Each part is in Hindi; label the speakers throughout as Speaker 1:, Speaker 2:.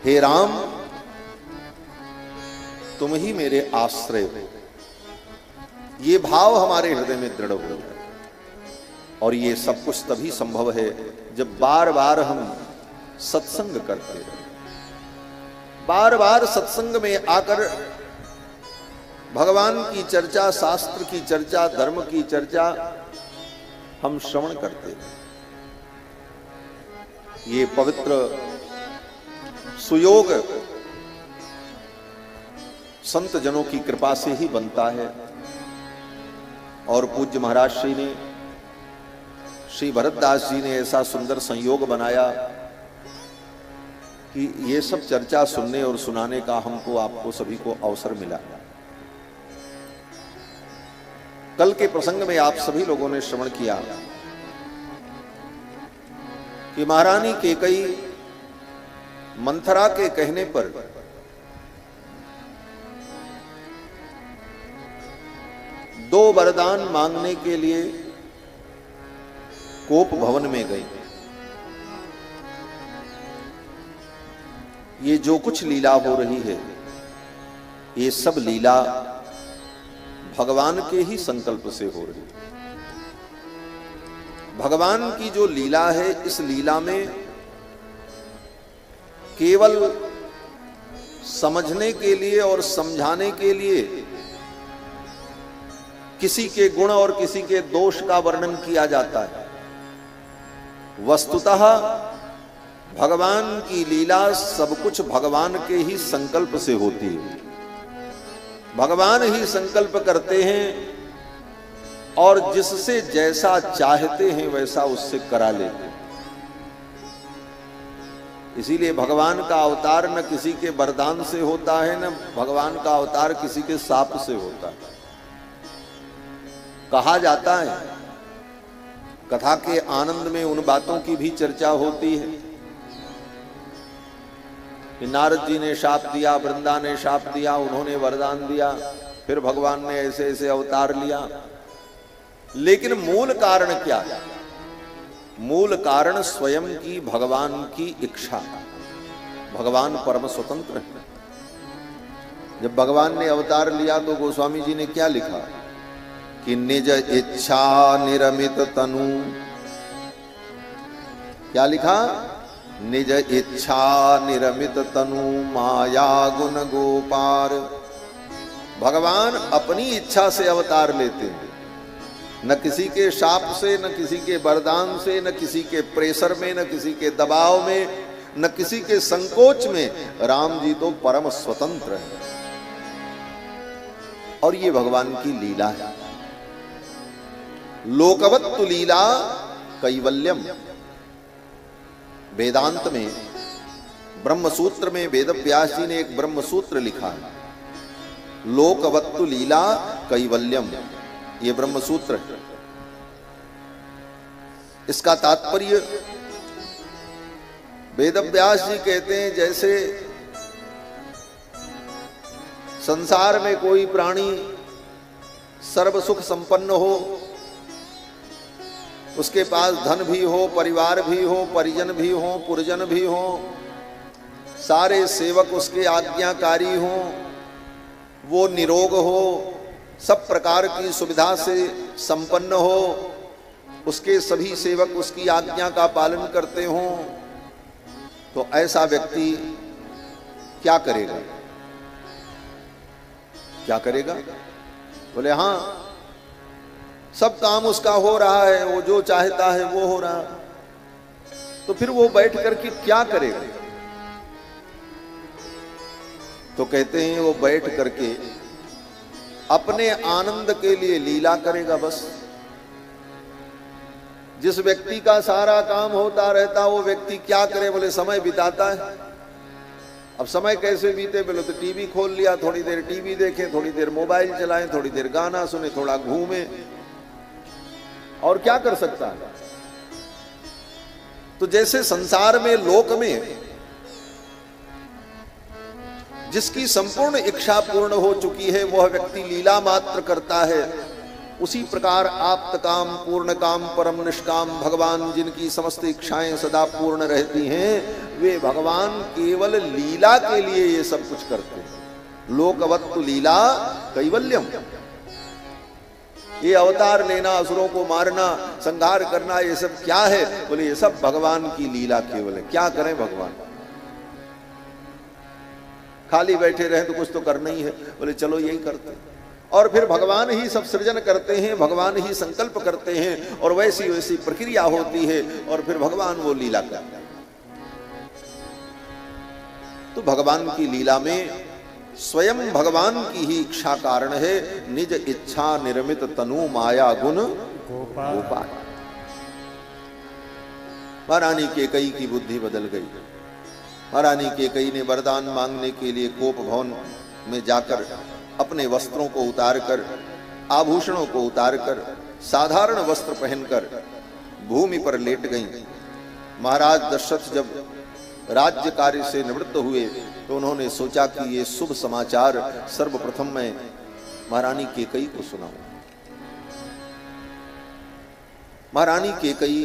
Speaker 1: हे राम, तुम ही मेरे आश्रय हो। ये भाव हमारे हृदय में दृढ़ हो जाए। और ये सब कुछ तभी संभव है जब बार बार हम सत्संग करते हैं। बार बार सत्संग में आकर भगवान की चर्चा, शास्त्र की चर्चा, धर्म की चर्चा हम श्रवण करते हैं। ये पवित्र सुयोग संत जनों की कृपा से ही बनता है। और पूज्य महाराज श्री ने, श्री भरतदास जी ने ऐसा सुंदर संयोग बनाया कि ये सब चर्चा सुनने और सुनाने का हमको, आपको सभी को अवसर मिला। कल के प्रसंग में आप सभी लोगों ने श्रवण किया कि महारानी कैकेयी मंथरा के कहने पर दो वरदान मांगने के लिए कोप भवन में गई। ये जो कुछ लीला हो रही है, ये सब लीला भगवान के ही संकल्प से हो रही है। भगवान की जो लीला है, इस लीला में केवल समझने के लिए और समझाने के लिए किसी के गुण और किसी के दोष का वर्णन किया जाता है। वस्तुतः भगवान की लीला सब कुछ भगवान के ही संकल्प से होती है। भगवान ही संकल्प करते हैं और जिससे जैसा चाहते हैं वैसा उससे करा लेते हैं। इसीलिए भगवान का अवतार न किसी के वरदान से होता है, न भगवान का अवतार किसी के शाप से होता है। कहा जाता है, कथा के आनंद में उन बातों की भी चर्चा होती है कि नारद जी ने शाप दिया, वृंदा ने शाप दिया, उन्होंने वरदान दिया, फिर भगवान ने ऐसे ऐसे अवतार लिया। लेकिन मूल कारण क्या है? मूल कारण स्वयं की भगवान की इच्छा। भगवान परम स्वतंत्र है। जब भगवान ने अवतार लिया तो गोस्वामी जी ने क्या लिखा कि निज इच्छा निरमित तनु। क्या लिखा? निज इच्छा निरमित तनु माया गुण गोपार। भगवान अपनी इच्छा से अवतार लेते हैं, न किसी के शाप से, न किसी के वरदान से, न किसी के प्रेशर में, न किसी के दबाव में, न किसी के संकोच में। राम जी तो परम स्वतंत्र है। और ये भगवान की लीला है। लोकवत्तु लीला कैवल्यम। वेदांत में, ब्रह्म सूत्र में वेद व्यास जी ने एक ब्रह्म सूत्र लिखा है, लोकवत्तु लीला कैवल्यम। ये ब्रह्म सूत्र है। इसका तात्पर्य वेद व्यास जी कहते हैं, जैसे संसार में कोई प्राणी सर्व सुख संपन्न हो, उसके पास धन भी हो, परिवार भी हो, परिजन भी हो, पुरजन भी हो, सारे सेवक उसके आज्ञाकारी हो, वो निरोग हो, सब प्रकार की सुविधा से संपन्न हो, उसके सभी सेवक उसकी आज्ञा का पालन करते हों, तो ऐसा व्यक्ति क्या करेगा? क्या करेगा? बोले हाँ, सब काम उसका हो रहा है, वो जो चाहता है वो हो रहा है, तो फिर वो बैठ करके क्या करेगा? तो कहते हैं वो बैठ करके अपने आनंद के लिए लीला करेगा बस। जिस व्यक्ति का सारा काम होता रहता, वो व्यक्ति क्या करे? बोले समय बिताता है। अब समय कैसे बीते? बोले तो टीवी खोल लिया, थोड़ी देर टीवी देखें, थोड़ी देर मोबाइल चलाएं, थोड़ी देर गाना सुने, थोड़ा घूमे, और क्या कर सकता है? तो जैसे संसार में, लोक में जिसकी संपूर्ण इच्छा पूर्ण हो चुकी है, वह व्यक्ति लीला मात्र करता है, उसी प्रकार आप्त काम, पूर्ण काम, परम निष्काम भगवान जिनकी समस्त इच्छाएं सदा पूर्ण रहती हैं, वे भगवान केवल लीला के लिए ये सब कुछ करते हैं। लोकवत्तु लीला कैवल्यम, ये अवतार लेना, असुरों को मारना, संहार करना, ये सब क्या है? बोले ये सब भगवान की लीला केवल है। क्या करें भगवान? खाली बैठे रहे तो कुछ तो करना ही है। बोले चलो यही करते हैं। और फिर भगवान ही सब सृजन करते हैं, भगवान ही संकल्प करते हैं, और वैसी वैसी प्रक्रिया होती है, और फिर भगवान वो लीला करते हैं। तो भगवान की लीला में स्वयं भगवान की ही इच्छा कारण है। निज इच्छा निर्मित तनु माया गुण गोपाल। महारानी केकई की बुद्धि बदल गई। महारानी केकई ने वरदान मांगने के लिए कोप भवन में जाकर अपने वस्त्रों को उतारकर, आभूषणों को उतारकर, साधारण वस्त्र पहनकर भूमि पर लेट गईं। महाराज दशरथ जब राज्य कार्य से निवृत्त हुए तो उन्होंने सोचा कि ये शुभ समाचार सर्वप्रथम मैं महारानी केकई को सुनाऊं। महारानी केकई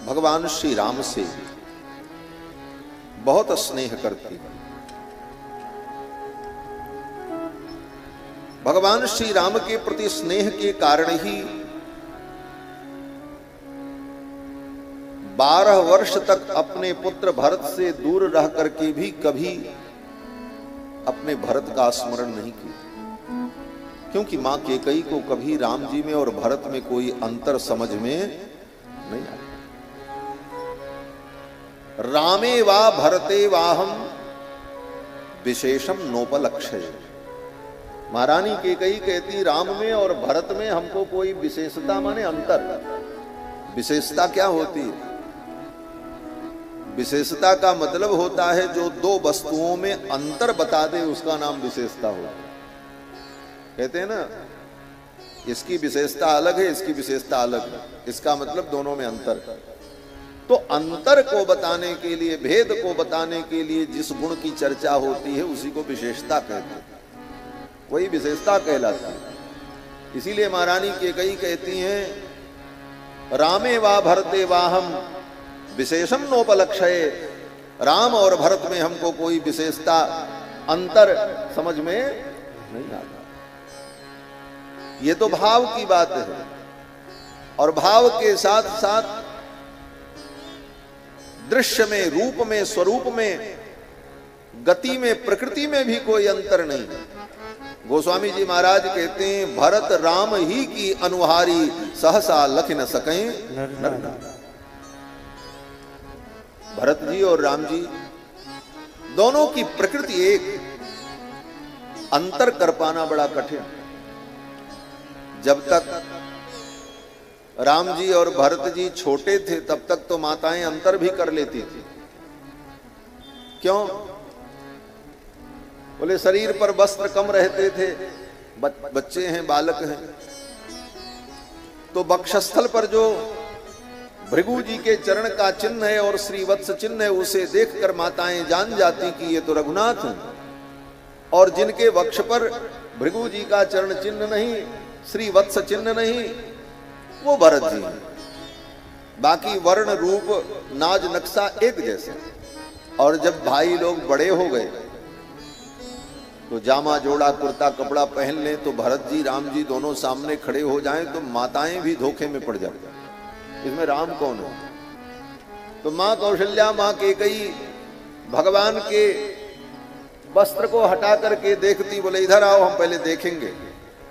Speaker 1: भगवान श्री राम से बहुत स्नेह करती। भगवान श्री राम के प्रति स्नेह के कारण ही 12 वर्ष तक अपने पुत्र भरत से दूर रह करके भी कभी अपने भरत का स्मरण नहीं किया, क्योंकि मां केकई को कभी राम जी में और भरत में कोई अंतर समझ में नहीं आया। रामे वा भरते वाहम विशेषम नोपलक्ष्य। महारानी केकई कहती राम में और भरत में हमको कोई विशेषता माने अंतर। विशेषता क्या होती है? विशेषता का मतलब होता है जो दो वस्तुओं में अंतर बता दे, उसका नाम विशेषता होता है। कहते हैं ना, इसकी विशेषता अलग है, इसकी विशेषता अलग है, इसका मतलब दोनों में अंतर है। तो अंतर को बताने के लिए, भेद को बताने के लिए जिस गुण की चर्चा होती है उसी को विशेषता कहते हैं, वही विशेषता कहलाती है। इसीलिए महारानी केकई कहती हैं रामे वा भरते वाहम विशेषम नोपलक्ष्ये। राम और भरत में हमको कोई विशेषता, अंतर समझ में नहीं आता। ये तो भाव की बात है, और भाव के साथ साथ दृश्य में, रूप में, स्वरूप में, गति में, प्रकृति में भी कोई अंतर नहीं। गोस्वामी जी महाराज कहते हैं भरत राम ही की अनुहारी, सहसा लख न सकें नर। भरत जी और राम जी दोनों की प्रकृति एक, अंतर कर पाना बड़ा कठिन। जब तक राम जी और भरत जी छोटे थे तब तक तो माताएं अंतर भी कर लेती थी। क्यों? बोले शरीर पर वस्त्र कम रहते थे, बच्चे हैं, बालक हैं, तो वक्षस्थल पर जो भृगु जी के चरण का चिन्ह है और श्रीवत्स चिन्ह है, उसे देखकर माताएं जान जाती कि ये तो रघुनाथ हैं। और जिनके वक्ष पर भृगु जी का चरण चिन्ह नहीं, श्रीवत्स चिन्ह नहीं, वो भरत जी हैं। बाकी वर्ण, रूप, नाज, नक्शा एक जैसे। और जब भाई लोग बड़े हो गए तो जामा जोड़ा, कुर्ता कपड़ा पहन ले तो भरत जी, राम जी दोनों सामने खड़े हो जाएं तो माताएं भी धोखे में पड़ जाती, इसमें राम कौन है? तो मां कौशल्या, मां केकई भगवान के वस्त्र को हटा करके देखती, बोले इधर आओ हम पहले देखेंगे।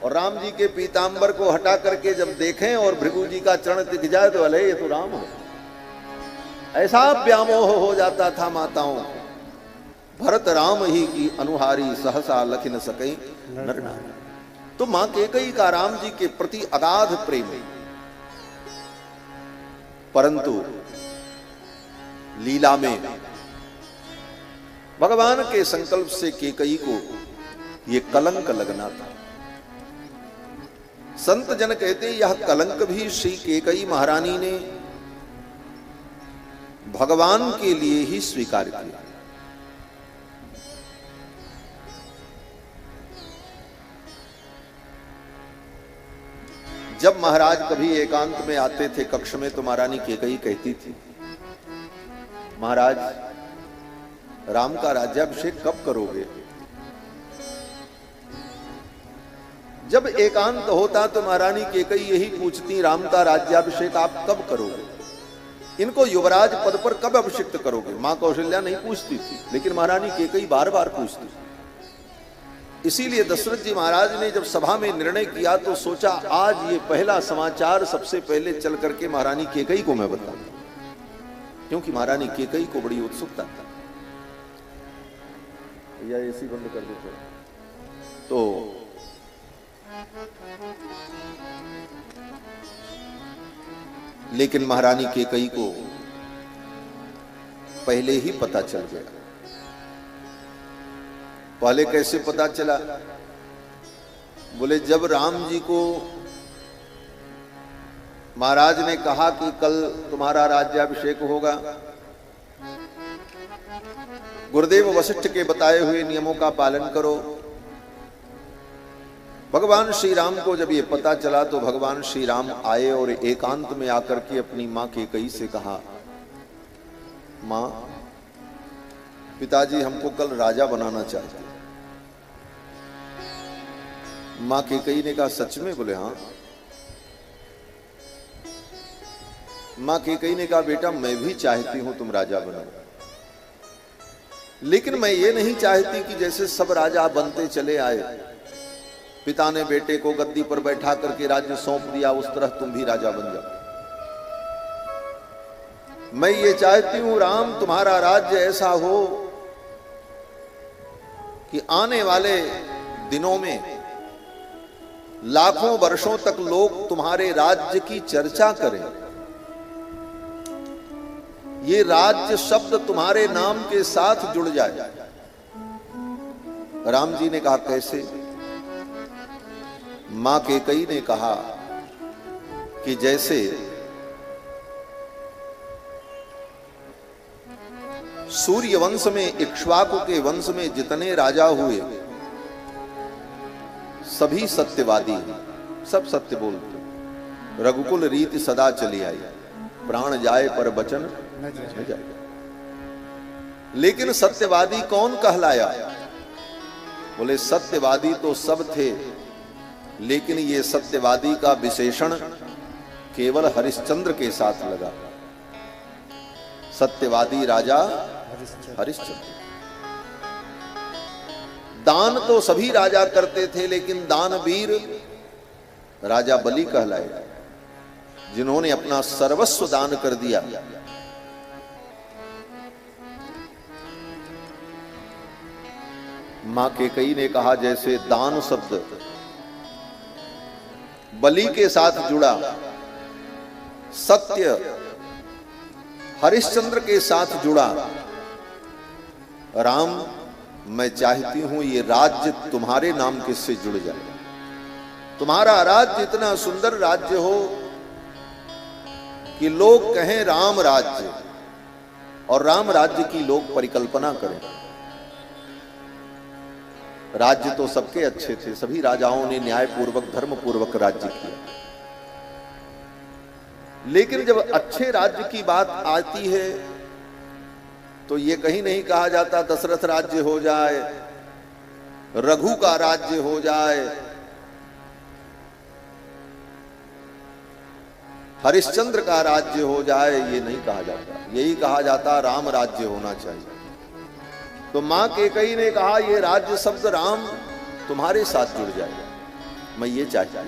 Speaker 1: और राम जी के पीतांबर को हटा करके जब देखें और भृगु जी का चरण दिख जाए तो अले ये तो राम है। ऐसा व्यामोह हो जाता था माताओं। भरत राम ही की अनुहारी, सहसा लख न सके नर नारी। तो मां केकई का राम जी के प्रति अगाध प्रेम है, परंतु लीला में भगवान के संकल्प से केकई को यह कलंक लगना था। संत जन कहते यह कलंक भी श्री केकई महारानी ने भगवान के लिए ही स्वीकार किया। जब महाराज कभी एकांत में आते थे कक्ष में तो महारानी कैकेयी कहती थी, महाराज राम का राज्याभिषेक कब करोगे? जब एकांत होता तो महारानी कैकेयी यही पूछती, राम का राज्याभिषेक आप कब करोगे? इनको युवराज पद पर कब अभिषिक्त करोगे? मां कौशल्या नहीं पूछती थी, लेकिन महारानी कैकेयी बार बार पूछती थी। इसीलिए दशरथ जी महाराज ने जब सभा में निर्णय किया तो सोचा आज ये पहला समाचार सबसे पहले चल करके महारानी कैकेयी को मैं बताऊं, क्योंकि महारानी कैकेयी को बड़ी उत्सुकता था। या एसी बंद कर दो तो लेकिन महारानी कैकेयी को पहले ही पता चल गया। पहले कैसे पता चला? बोले जब राम जी को महाराज ने कहा कि कल तुम्हारा राज्याभिषेक होगा, गुरुदेव वशिष्ठ के बताए हुए नियमों का पालन करो। भगवान श्री राम को जब ये पता चला तो भगवान श्री राम आए और एकांत में आकर के अपनी मां कैकेयी से कहा, मां पिताजी हमको कल राजा बनाना चाहते। मां कैकेयी ने कहा सच में? बोले हाँ। मां कैकेयी ने कहा बेटा मैं भी चाहती हूं तुम राजा बनो, लेकिन मैं ये नहीं चाहती कि जैसे सब राजा बनते चले आए, पिता ने बेटे को गद्दी पर बैठा करके राज्य सौंप दिया, उस तरह तुम भी राजा बन जाओ। मैं ये चाहती हूं राम तुम्हारा राज्य ऐसा हो कि आने वाले दिनों में लाखों वर्षों तक लोग तुम्हारे राज्य की चर्चा करें, ये राज्य शब्द तुम्हारे नाम के साथ जुड़ जाए। राम जी ने कहा कैसे? मां कैकेयी ने कहा कि जैसे सूर्य वंश में इक्ष्वाकु के वंश में जितने राजा हुए सभी सत्यवादी हैं, सब सत्य बोलते। रघुकुल रीति सदा चली आई, प्राण जाए पर वचन न जाए। लेकिन सत्यवादी कौन कहलाया? बोले सत्यवादी तो सब थे, लेकिन ये सत्यवादी का विशेषण केवल हरिश्चंद्र के साथ लगा। सत्यवादी राजा हरिश्चंद्र। दान तो सभी राजा करते थे, लेकिन दानवीर राजा बलि कहलाए, जिन्होंने अपना सर्वस्व दान कर दिया। मां कैकेयी ने कहा जैसे दान शब्द बलि के साथ जुड़ा, सत्य हरिश्चंद्र के साथ जुड़ा, राम मैं चाहती हूं ये राज्य तुम्हारे नाम किससे जुड़ जाए। तुम्हारा राज्य इतना सुंदर राज्य हो कि लोग कहें राम राज्य, और राम राज्य की लोग परिकल्पना करें। राज्य तो सबके अच्छे थे, सभी राजाओं ने न्यायपूर्वक धर्मपूर्वक राज्य किया, लेकिन जब अच्छे राज्य की बात आती है तो ये कहीं नहीं कहा जाता दशरथ राज्य हो जाए, रघु का राज्य हो जाए, हरिश्चंद्र का राज्य हो जाए, ये नहीं कहा जाता। यही कहा जाता राम राज्य होना चाहिए। तो मां कैकेयी ने कहा ये राज्य शब्द राम तुम्हारे साथ जुड़ जाएगा, मैं ये चाहती हूं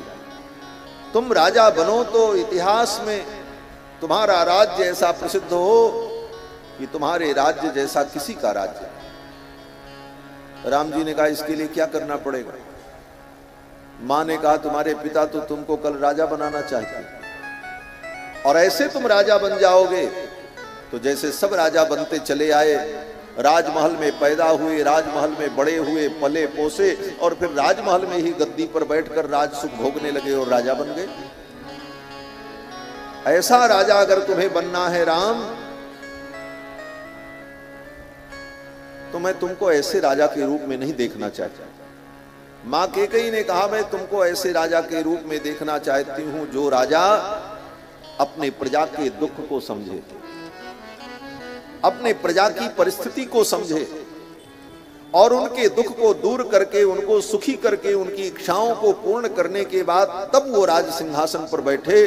Speaker 1: तुम राजा बनो तो इतिहास में तुम्हारा राज्य ऐसा प्रसिद्ध हो कि तुम्हारे राज्य जैसा किसी का राज्य। राम जी ने कहा इसके लिए क्या करना पड़ेगा? मां ने कहा तुम्हारे पिता तो तुमको कल राजा बनाना चाहते हैं, और ऐसे तुम राजा बन जाओगे तो जैसे सब राजा बनते चले आए, राजमहल में पैदा हुए, राजमहल में बड़े हुए, पले पोसे, और फिर राजमहल में ही गद्दी पर बैठकर राज सुख भोगने लगे और राजा बन गए। ऐसा राजा अगर तुम्हें बनना है राम, तो मैं तुमको ऐसे राजा के रूप में नहीं देखना चाहता। मां कैकेयी ने कहा मैं तुमको ऐसे राजा के रूप में देखना चाहती हूं जो राजा अपने प्रजा के दुख को समझे, अपने प्रजा की परिस्थिति को समझे और उनके दुख को दूर करके उनको सुखी करके उनकी इच्छाओं को पूर्ण करने के बाद तब वो राज सिंहासन पर बैठे।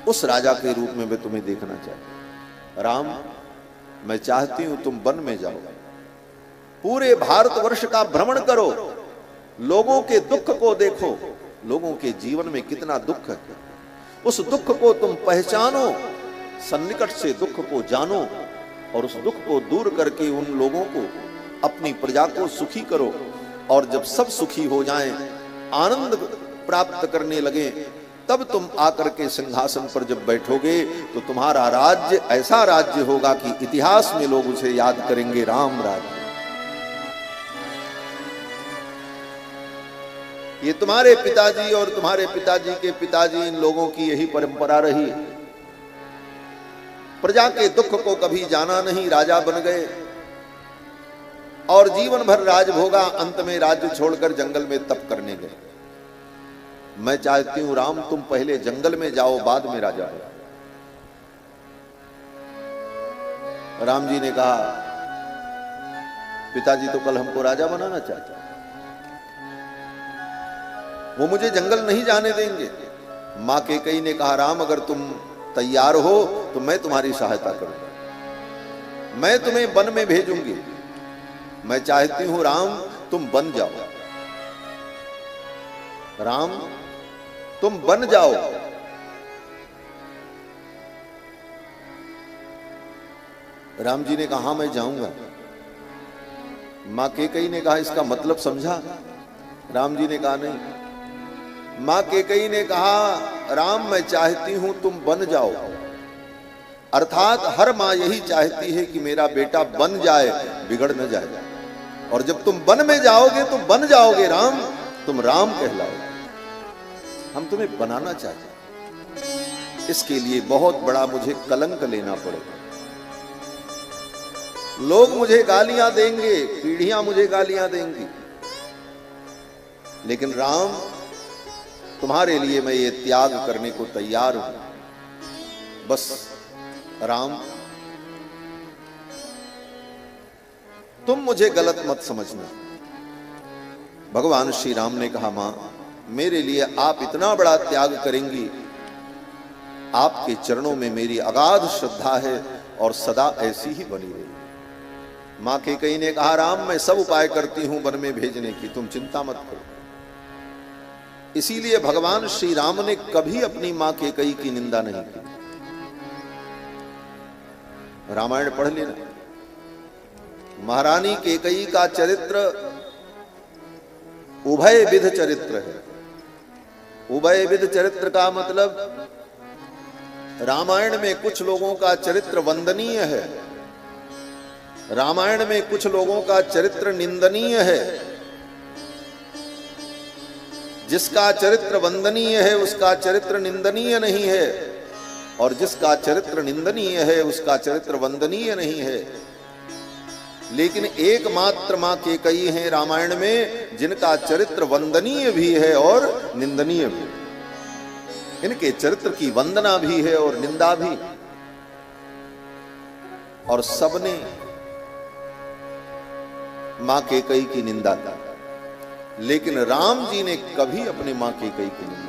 Speaker 1: उस राजा के रूप में मैं तुम्हें देखना चाहती। राम, मैं चाहती हूं तुम वन में जाओ, पूरे भारतवर्ष का भ्रमण करो, लोगों के दुख को देखो, लोगों के जीवन में कितना दुख है, उस दुख को तुम पहचानो, सन्निकट से दुख को जानो और उस दुख को दूर करके उन लोगों को, अपनी प्रजा को सुखी करो। और जब सब सुखी हो जाएं, आनंद प्राप्त करने लगे, तब तुम आकर के सिंहासन पर जब बैठोगे तो तुम्हारा राज्य ऐसा राज्य होगा कि इतिहास में लोग उसे याद करेंगे, राम राज्य। ये तुम्हारे पिताजी और तुम्हारे पिताजी के पिताजी, इन लोगों की यही परंपरा रही। प्रजा के दुख को कभी जाना नहीं, राजा बन गए और जीवन भर राज भोगा, अंत में राज्य छोड़कर जंगल में तप करने गए। मैं चाहती हूं राम तुम पहले जंगल में जाओ, बाद में राजा हो। राम जी ने कहा पिताजी तो कल हमको राजा बनाना चाहते, वो मुझे जंगल नहीं जाने देंगे। मां कैकेयी ने कहा राम अगर तुम तैयार हो तो मैं तुम्हारी सहायता करूंगा, मैं तुम्हें वन में भेजूंगी। मैं चाहती हूं राम तुम बन जाओ, राम तुम बन जाओ। राम जी ने कहा मैं जाऊंगा। मां कैकेयी ने कहा इसका मतलब समझा? राम जी ने कहा नहीं। मां कैकेयी ने कहा राम मैं चाहती हूं तुम बन जाओ, अर्थात हर मां यही चाहती है कि मेरा बेटा बन जाए, बिगड़ न जाए। और जब तुम वन में जाओगे तो बन जाओगे राम, तुम राम कहलाओगे। हम तुम्हें बनाना चाहते, इसके लिए बहुत बड़ा मुझे कलंक लेना पड़ेगा। लोग मुझे गालियां देंगे, पीढ़ियां मुझे गालियां देंगी, लेकिन राम तुम्हारे लिए मैं ये त्याग करने को तैयार हूं। बस राम तुम मुझे गलत मत समझना। भगवान श्री राम ने कहा मां मेरे लिए आप इतना बड़ा त्याग करेंगी, आपके चरणों में मेरी अगाध श्रद्धा है और सदा ऐसी ही बनी रही। मां कैकेयी ने कहा राम मैं सब उपाय करती हूं वन में भेजने की, तुम चिंता मत करो। इसीलिए भगवान श्री राम ने कभी अपनी मां कैकेयी की निंदा नहीं की। रामायण पढ़ लेना, महारानी कैकेयी का चरित्र उभय विध चरित्र है। उभय विध चरित्र का मतलब रामायण में कुछ लोगों का चरित्र वंदनीय है, रामायण में कुछ लोगों का चरित्र निंदनीय है। जिसका चरित्र वंदनीय है उसका चरित्र निंदनीय नहीं है, और जिसका चरित्र निंदनीय है उसका चरित्र वंदनीय नहीं है। लेकिन एकमात्र मां कैकेयी हैं रामायण में जिनका चरित्र वंदनीय भी है और निंदनीय भी। इनके चरित्र की वंदना भी है और निंदा भी। और सबने मां कैकेयी की निंदा की, लेकिन राम जी ने कभी अपने मां कैकेयी की निंदा